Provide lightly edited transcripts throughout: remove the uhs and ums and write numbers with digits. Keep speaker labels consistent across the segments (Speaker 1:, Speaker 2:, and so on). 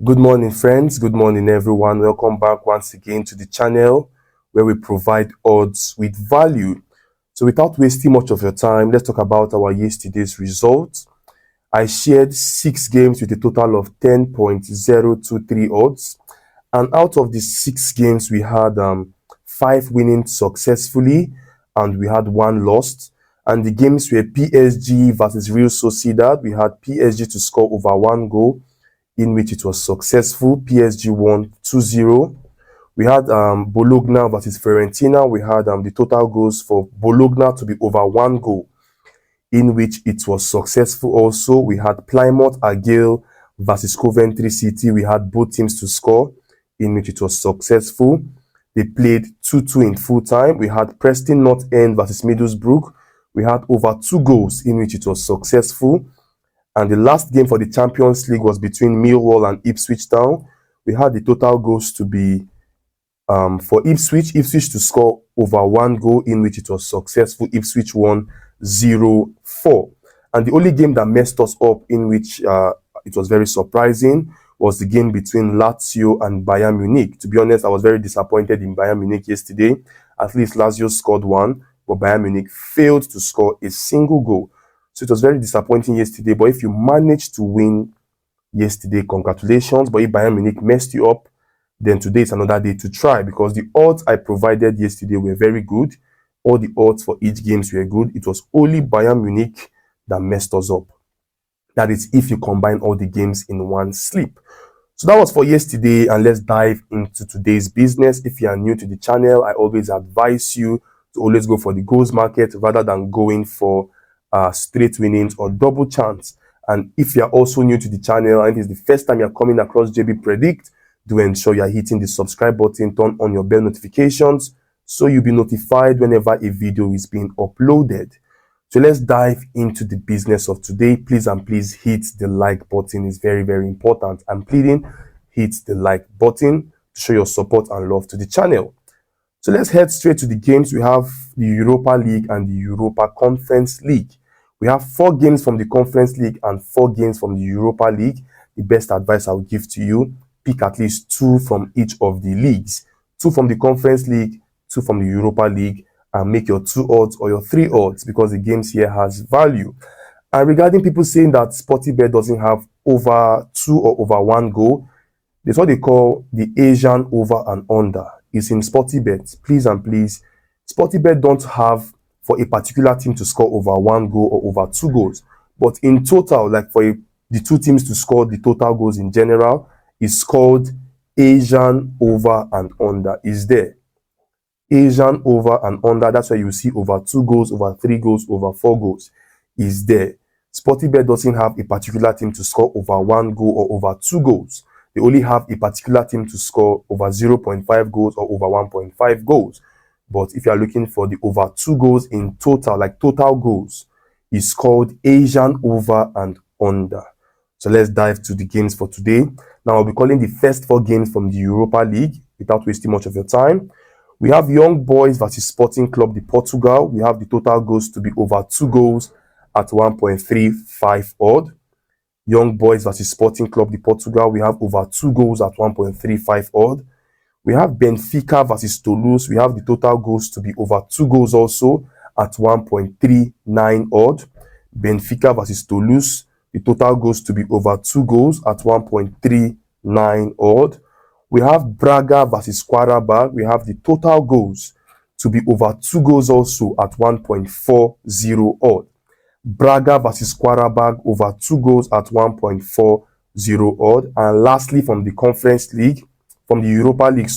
Speaker 1: Good morning, friends. Good morning, everyone. Welcome back once again to the channel where we provide odds with value. So without wasting much of your time, let's talk about our yesterday's results. I shared 6 games with a total of 10.023 odds. And out of the 6 games, we had 5 winning successfully and we had 1 lost. And the games were PSG versus Real Sociedad. We had PSG to score over 1 goal, in which it was successful. PSG won 2-0. We had Bologna versus Fiorentina. We had the total goals for Bologna to be over 1 goal, in which it was successful also. We had Plymouth Argyle versus Coventry City. We had both teams to score, in which it was successful. They played 2-2 in full time. We had Preston North End versus Middlesbrough. We had over 2 goals, in which it was successful. And the last game for the Champions League was between Millwall and Ipswich Town. We had the total goals to be for Ipswich to score over 1 goal, in which it was successful. Ipswich won 0-4. And the only game that messed us up, in which it was very surprising, was the game between Lazio and Bayern Munich. To be honest, I was very disappointed in Bayern Munich yesterday. At least Lazio scored 1, but Bayern Munich failed to score a single goal. So it was very disappointing yesterday. But if you managed to win yesterday, congratulations. But if Bayern Munich messed you up, then today is another day to try, because the odds I provided yesterday were very good. All the odds for each games were good. It was only Bayern Munich that messed us up. That is if you combine all the games in one sleep. So that was for yesterday, and let's dive into today's business. If you are new to the channel, I always advise you to always go for the goals market rather than going for straight winnings or double chance. And if you are also new to the channel and it is the first time you're coming across Jb Predictz, do ensure you're hitting the subscribe button, turn on your bell notifications so you'll be notified whenever a video is being uploaded. So let's dive into the business of today. Please and please hit the like button. It's very, very important. I'm pleading, hit the like button to show your support and love to the channel. So let's head straight to the games. We have the Europa League and the Europa Conference League. We have 4 games from the Conference League and 4 games from the Europa League. The best advice I will give to you, pick at least 2 from each of the leagues. 2 from the Conference League, 2 from the Europa League, and make your 2 odds or your 3 odds, because the games here has value. And regarding people saying that Sportybet doesn't have over 2 or over 1 goal, there's what they call the Asian over and under. It's in Sportybet. Please and please, Sportybet don't have for a particular team to score over 1 goal or over 2 goals. But in total, like for the 2 teams to score the total goals in general, it's called Asian over and under. Is there Asian over and under? That's why you see over 2 goals, over 3 goals, over 4 goals. Is there. Sportybet doesn't have a particular team to score over 1 goal or over 2 goals. They only have a particular team to score over 0.5 goals or over 1.5 goals. But if you are looking for the over 2 goals in total, like total goals, it's called Asian over and under. So let's dive to the games for today. Now I'll be calling the first 4 games from the Europa League without wasting much of your time. We have Young Boys versus Sporting Club de Portugal. We have the total goals to be over 2 goals at 1.35 odd. Young Boys versus Sporting Club de Portugal, we have over 2 goals at 1.35 odd. We have Benfica versus Toulouse. We have the total goals to be over 2 goals also at 1.39 odd. Benfica versus Toulouse, the total goals to be over 2 goals at 1.39 odd. We have Braga versus Qarabag. We have the total goals to be over 2 goals also at 1.40 odd. Braga versus Qarabag over 2 goals at 1.40 odd. And lastly, from the Conference League, from the Europa League,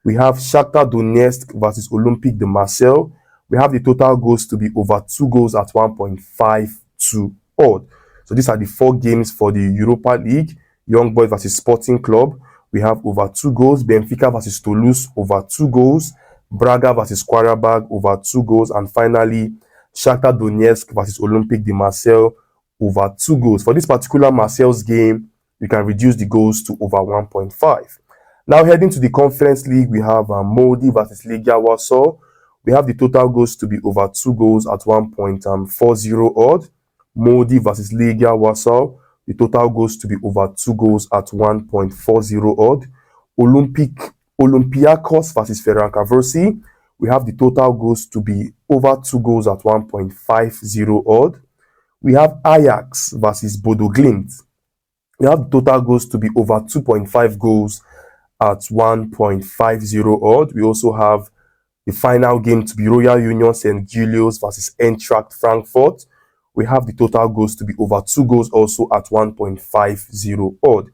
Speaker 1: we have Shakhtar Donetsk versus Olympique de Marseille. We have the total goals to be over 2 goals at 1.52 odd. So these are the 4 games for the Europa League. Young Boys versus Sporting Club, we have over 2 goals. Benfica versus Toulouse, over 2 goals. Braga versus Qarabag, over 2 goals. And finally, Shakhtar Donetsk versus Olympique de Marseille, over 2 goals. For this particular Marseille's game, you can reduce the goals to over 1.5. Now heading to the Conference League, we have Molde versus Legia Warsaw. We have the total goals to be over 2 goals at 1.40 odd. Molde versus Legia Warsaw, The total goes to be over 2 goals at 1.40 odd. Olympiacos versus Ferencvarosi, we have the total goes to be over 2 goals at 1.50 odd. We have Ajax versus Bodo Glimt. We have the total goes to be over 2.5 goals at 1.50 odd. We also have the final game to be Royal Union St. Gilos versus Eintracht Frankfurt. We have the total goes to be over 2 goals also at 1.50 odd.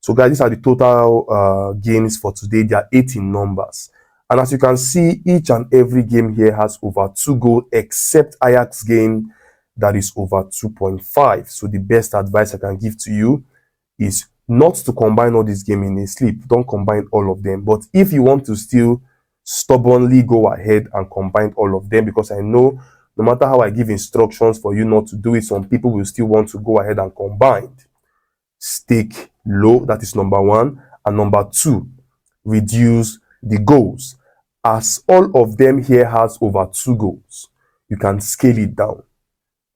Speaker 1: So guys, these are the total games for today. They are 8 in numbers. And as you can see, each and every game here has over 2 goals except Ajax game that is over 2.5. So the best advice I can give to you is not to combine all these games in a sleep. Don't combine all of them. But if you want to still stubbornly go ahead and combine all of them, because I know no matter how I give instructions for you not to do it, some people will still want to go ahead and combine. Stake low, that is number 1. And number 2, reduce the goals. As all of them here has over 2 goals, you can scale it down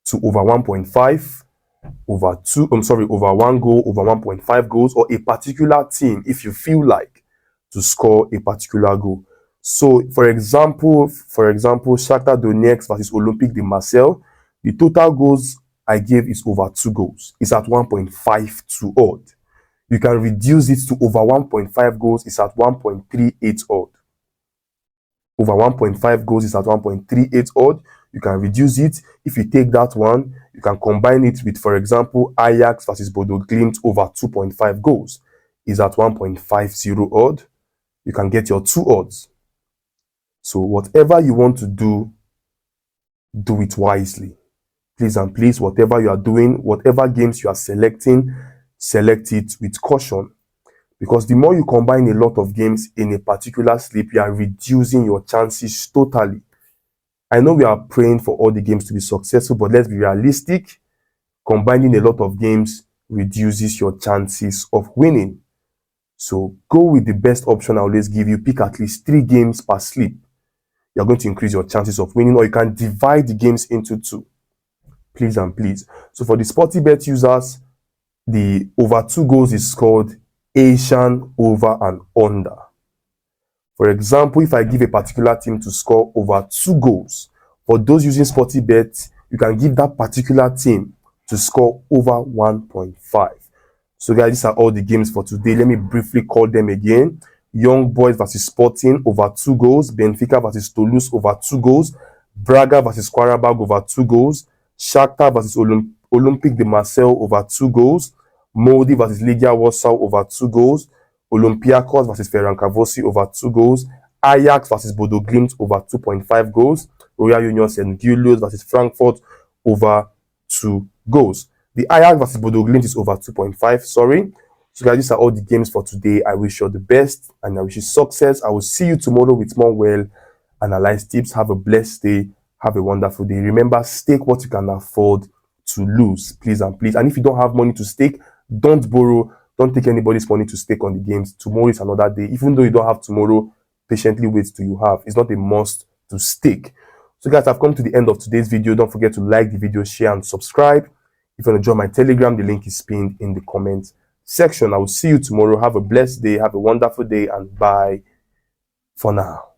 Speaker 1: to over 1.5, over 1 goal, over 1.5 goals, or a particular team if you feel like to score a particular goal. So, for example, Shakhtar Donetsk versus Olympique de Marseille, the total goals I gave is over 2 goals. It's at 1.52 odd. You can reduce it to over 1.5 goals. It's at 1.38 odd. Over 1.5 goals is at 1.38 odd. You can reduce it. If you take that one, you can combine it with, for example, Ajax versus Bodo Glimt over 2.5 goals is at 1.50 odd. You can get your 2 odds. So whatever you want to do, do it wisely. Please and please, whatever you are doing, whatever games you are selecting, select it with caution. Because the more you combine a lot of games in a particular sleep, you are reducing your chances totally. I know we are praying for all the games to be successful, but let's be realistic. Combining a lot of games reduces your chances of winning. So go with the best option I always give you. Pick at least 3 games per sleep. You're going to increase your chances of winning, or you can divide the games into 2. Please and please. So for the SportyBet users, the over 2 goals is called Asian over and under. For example, if I give a particular team to score over 2 goals, for those using SportyBet, you can give that particular team to score over 1.5. So guys, these are all the games for today. Let me briefly call them again. Young Boys versus Sporting over 2 goals. Benfica versus Toulouse over 2 goals. Braga versus Qarabag over 2 goals. Shakhtar versus Olympique de Marseille over 2 goals. Molde versus Legia Warsaw over 2 goals. Olympiacos versus Ferencvarosi over 2 goals. Ajax versus Bodo Glimt over 2.5 goals. Royal Union St. Gilos versus Frankfurt over 2 goals. The Ajax versus Bodo Glimt is over 2.5, sorry. So guys, these are all the games for today. I wish you all the best and I wish you success. I will see you tomorrow with more well-analyzed tips. Have a blessed day. Have a wonderful day. Remember, stake what you can afford to lose, please and please. And if you don't have money to stake, don't borrow. Don't take anybody's money to stake on the games. Tomorrow is another day. Even though you don't have tomorrow, patiently wait till you have. It's not a must to stake. So guys, I've come to the end of today's video. Don't forget to like the video, share, and subscribe. If you want to join my Telegram, the link is pinned in the comment section. I will see you tomorrow. Have a blessed day. Have a wonderful day, and bye for now.